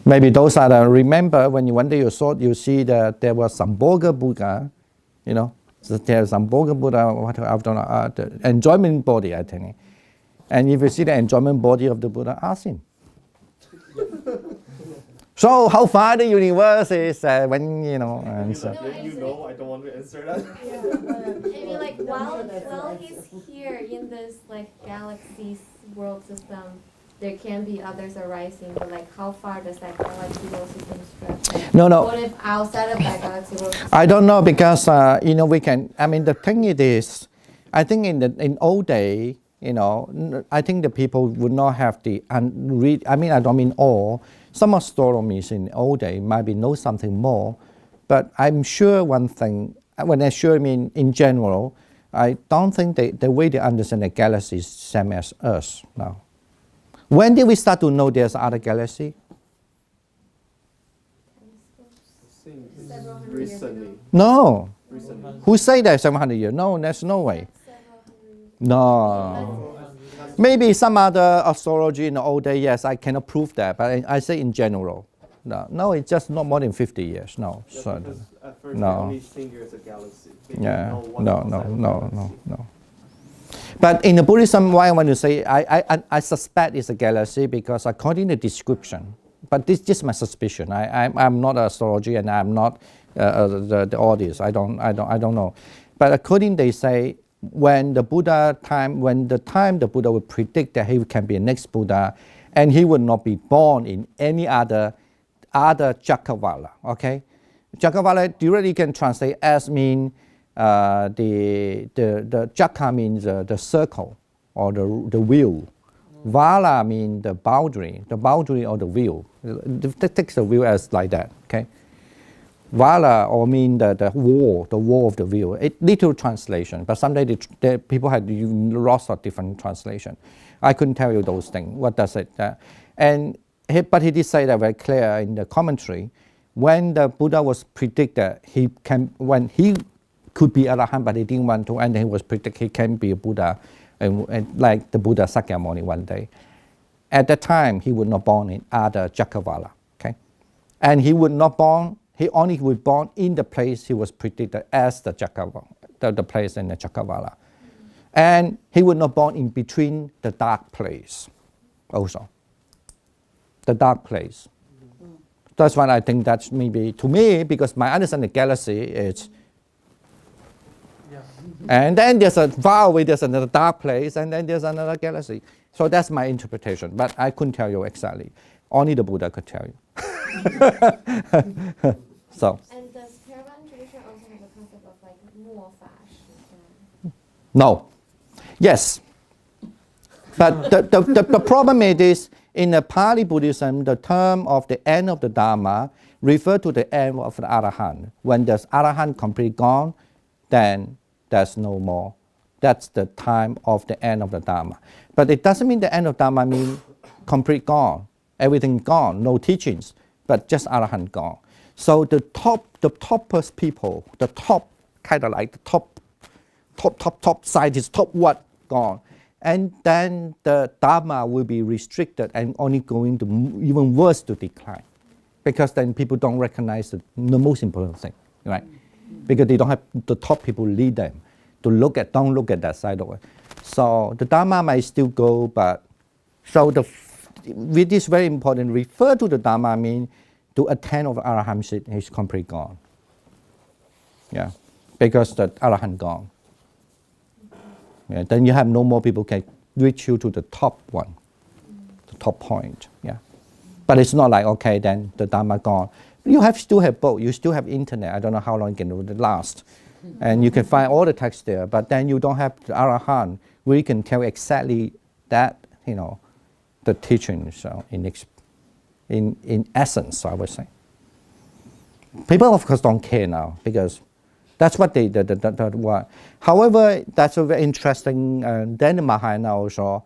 Maybe those are the, remember when one day you saw, you see that there was some Boga Buddha, so there's some Boga Buddha, I don't know, the enjoyment body, I think. And if you see the enjoyment body of the Buddha, ask him. So how far the universe is when you know? And so. You know, I don't want to answer that. I mean, like while he's here in this like galaxy world system, there can be others arising. But like, how far does that galaxy world system stretch? No. What if outside of that galaxy world system? I don't know because we can. I mean, the thing it is, I think in old day, I think the people would not have the I mean, I don't mean all. Some astronomers in old day might know something more, but I'm sure one thing. When I sure mean in general, I don't think the way they understand the galaxy is same as us now. When did we start to know there's other galaxy? Recently. No. Recently. Who say that 700 years? No, there's no way. No. Maybe some other astrology in the old day, yes, I cannot prove that, but I say in general. No, it's just not more than 50 years. No, Yeah, certainly. because at first No. they only think it's a galaxy. They don't Yeah, know what's no. outside of the galaxy. But in the Buddhism, why I want to say, I suspect it's a galaxy because according to the description, but this is just my suspicion. I'm not an astrologer and I'm not the audience. I don't know. But according they say, when the time the Buddha will predict that he can be the next Buddha, and he will not be born in any other Chakavala. Okay, Chakavala directly can translate as mean the Chaka means the circle or the wheel. Vala means the boundary or the wheel. Take the wheel as like that. Okay. Vala or mean the wall of the wheel. It literal translation, but someday the people had lots of different translation. I couldn't tell you those things. What does it? But he did say that very clear in the commentary. When the Buddha was predicted, when he could be Arahant, but he didn't want to, and he was predicted he can be a Buddha, and like the Buddha Sakyamuni one day. At that time, he would not born in other Chakavala. Okay, and he would not born. He only would born in the place he was predicted as the Chakavala, the place in the Chakavala. And he would not born in between the dark place also. The dark place. That's why I think that's maybe, to me, because my understanding of the galaxy is, and then there's a far away, there's another dark place, and then there's another galaxy. So that's my interpretation, but I couldn't tell you exactly. Only the Buddha could tell you. So. And does Theravada tradition also have a concept of like more fash? No. Yes. But the problem is in the Pali Buddhism, the term of the end of the Dharma refer to the end of the Arahant. When there's Arahant completely gone, then there's no more. That's the time of the end of the Dharma. But it doesn't mean the end of Dharma means complete gone. Everything gone, no teachings, but just Arahant gone. So the toppest people, the top, kind of like the top scientists, top what, gone. And then the Dharma will be restricted and only going to even worse to decline. Because then people don't recognize the most important thing, right? Because they don't have the top people lead them to don't look at that side of it. So the Dharma might still go, but so with this very important, refer to the Dharma mean to attain of Arahant is completely gone. Yeah, because the Arahant gone. Yeah, then you have no more people can reach you to the top one, the top point. Yeah, but it's not like okay, then the Dharma gone. You still have both. You still have internet. I don't know how long it can last, and you can find all the text there. But then you don't have the Arahant where you can tell exactly that the teaching. So in essence, I would say. People of course don't care now because that's what they want. However, that's a very interesting. Then the Mahayana also,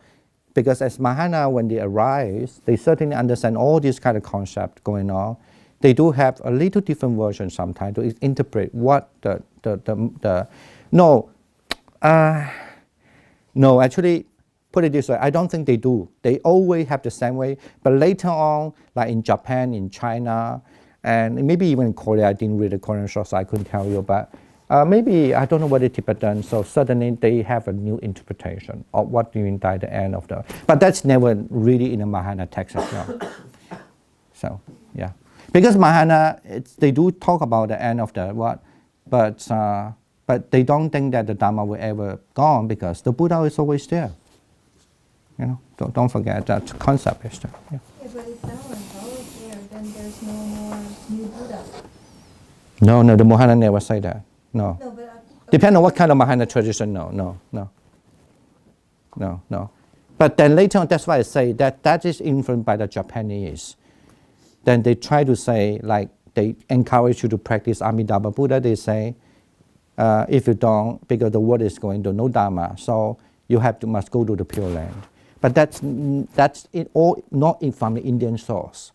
because as Mahayana when they arise, they certainly understand all these kind of concepts going on. They do have a little different version sometimes to interpret what no, actually, put it this way, I don't think they do. They always have the same way, but later on, like in Japan, in China, and maybe even in Korea, I didn't read the Korean source, so I couldn't tell you, but maybe, I don't know what the Tibetan, so suddenly they have a new interpretation of what do you mean by the end of the, but that's never really in the Mahayana text as well. So, yeah. Because Mahayana, they do talk about the end of the what, but they don't think that the Dharma will ever gone because the Buddha is always there. You know, don't forget that concept is there. Yeah. Yeah, but if Dharma is always there, then there's no more new Buddha. No, the Mahayana never say that. No. No, but Depend on what kind of Mahayana tradition. No. But then later on, that's why I say that is influenced by the Japanese. Then they try to say, like, they encourage you to practice Amitabha Buddha. They say, if you don't, because the world is going to no Dharma, so you must go to the Pure Land. But that's it all not from the Indian source.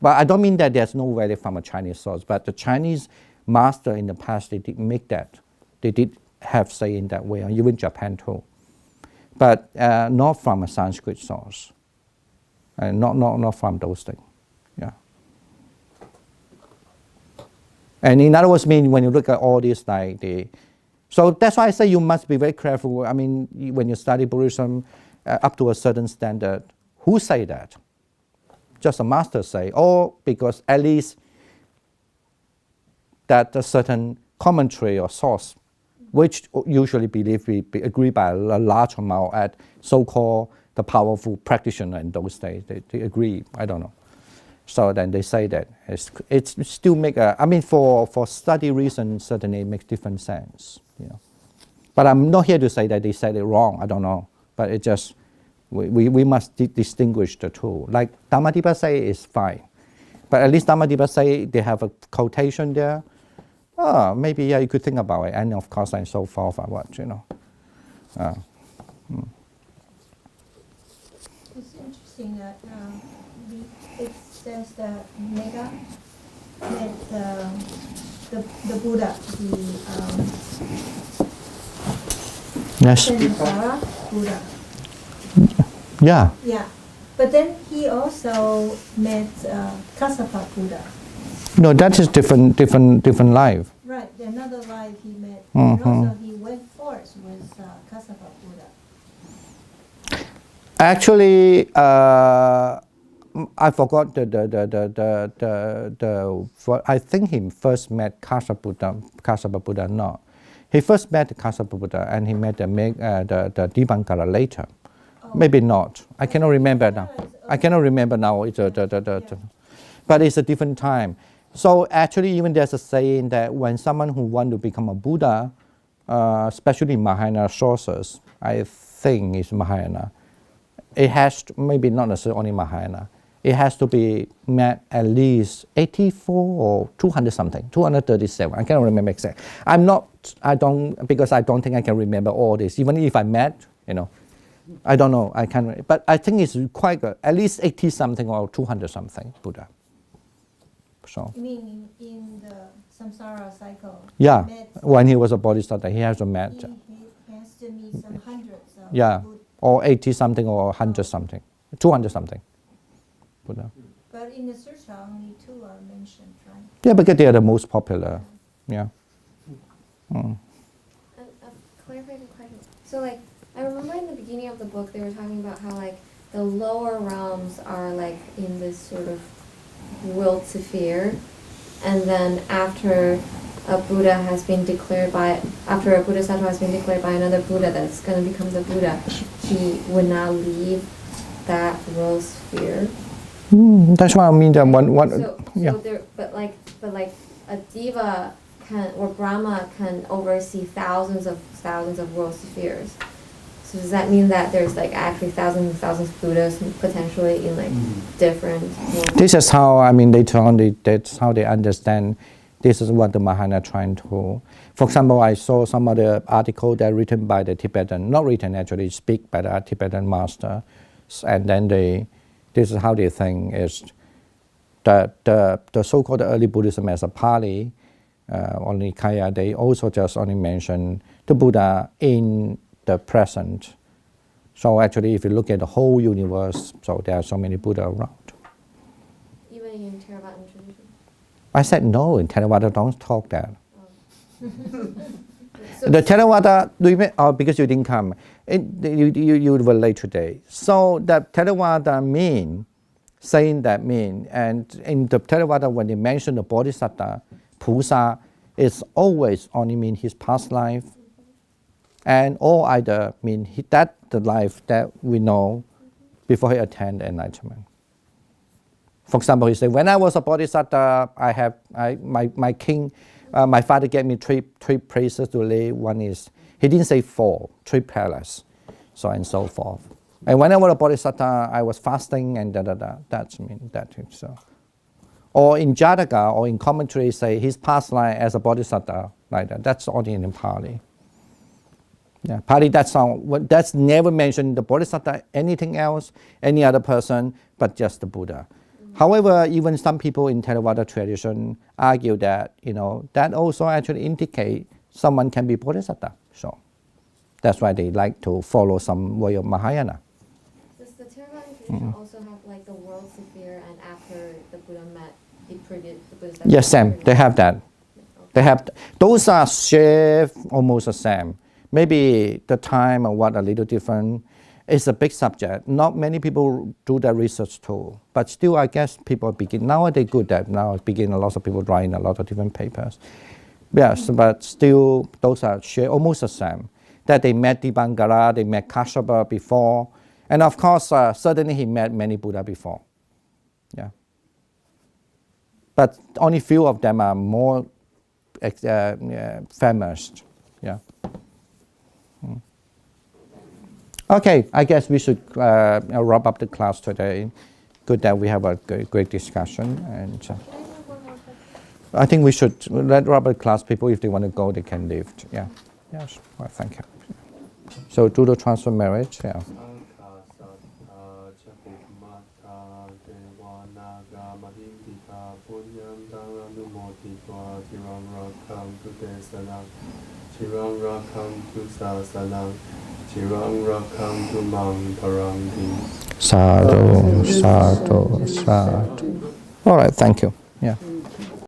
But I don't mean that there's no value from a Chinese source. But the Chinese master in the past, they did make that. They did have say in that way, and even Japan too. But not from a Sanskrit source. Not from those things. Yeah. And in other words, when you look at all this, so that's why I say you must be very careful. I mean, when you study Buddhism up to a certain standard, who say that? Just a master say, or because at least that a certain commentary or source, which usually be agreed by a large amount at so-called the powerful practitioner in those days. They agree. I don't know. So then they say that it's still make for study reasons certainly it makes different sense. You know. But I'm not here to say that they said it wrong. I don't know. But it just we must distinguish the two. Like Dhammadipa say is fine, but at least Dhammadipa say they have a quotation there. Oh, maybe you could think about it, and of course and so forth or what, you know. it's interesting that it says that Mega met the Buddha, Yes. Samsara Buddha. Yeah. Yeah, but then he also met Kassapa Buddha. No, that is different life. Right, another life he met, Mhm. and also he went forth with Kassapa Buddha. Actually, I forgot I think he first met Kassapa Buddha. No, he first met Kassapa Buddha, and he met the Dipankara later. Oh. Maybe not. I cannot remember now. I cannot remember now. It's but it's a different time. So actually, even there's a saying that when someone who wants to become a Buddha, especially Mahayana sources, I think it's Mahayana. It has to, maybe not necessarily only Mahayana. It has to be met at least 84 or 200 something, 237. I cannot remember exactly. Because I don't think I can remember all this. Even if I met, I don't know. I can't. But I think it's quite good. At least 80 something or 200 something Buddha. So. You mean in the samsara cycle? Yeah, when he was a bodhisattva, he has to meet. He has to meet some hundreds of Yeah, Buddha. or 80 something or 100 something, 200 something Buddha. But in the sutra, only two are mentioned, right? Yeah, because they are the most popular. Yeah. A clarifying question. So, I remember in the beginning of the book they were talking about how the lower realms are in this sort of will to fear, and then after a Bodhisattva has been declared by another Buddha that's going to become the Buddha, he would not leave that world sphere. That's what I mean. That But a diva or Brahma can oversee thousands of world spheres. So does that mean that there's actually thousands and thousands of Buddhas potentially in different worlds? This is how that's how they understand. This is what the Mahayana trying to. For example, I saw some other article that written by the Tibetan, not written actually, speak by the Tibetan master, and then this is how they think is that the so-called early Buddhism as a Pali, only Kaya, they also just only mention the Buddha in the present. So actually, if you look at the whole universe, so there are so many Buddha around. Even in Theravada tradition? I said no, in Theravada don't talk that. So The Theravada, because you didn't come, you were late today. So the Theravada mean saying that mean. And in the Theravada, when they mention the Bodhisattva, Pusa, it's always only mean his past life, and or either mean that the life that we know before he attained enlightenment. For example, he said, when I was a Bodhisattva, my father gave me three places to live. One is, he didn't say 4, 3 palaces, so and so forth. And when I was a Bodhisattva, I was fasting and That's mean that too. So, or in Jataka or in commentary say his past life as a Bodhisattva, like that. That's only in Pali. Yeah, Pali, that's never mentioned in the Bodhisattva, anything else, any other person, but just the Buddha. However, even some people in Theravada tradition argue that, that also actually indicate someone can be Bodhisattva. So that's why they like to follow some way of Mahayana. Does the Theravada tradition also have like the world sphere, and after the Buddha met the Buddha? Yes, same. They have that. They have those are shared almost the same. Maybe the time or what a little different. It's a big subject. Not many people do that research too. But still, I guess people begin. Nowadays, good at now begin a lot of people writing a lot of different papers. Yes, but still, those are shared almost the same. That they met Dibangara, they met Kashyapa before. And of course, certainly he met many Buddha before. Yeah. But only few of them are more famous. Yeah. Okay, I guess we should wrap up the class today. Good that we have a great discussion. And I think we should let wrap up the class. People, if they want to go, they can leave. Yeah. Yes. Well, thank you. So do the transfer marriage. Yeah. Chirang Rakantu Sasanang, Chirang Rakantu Mang Paranti. Sadhu, sadhu, sadhu. All right, thank you. Yeah.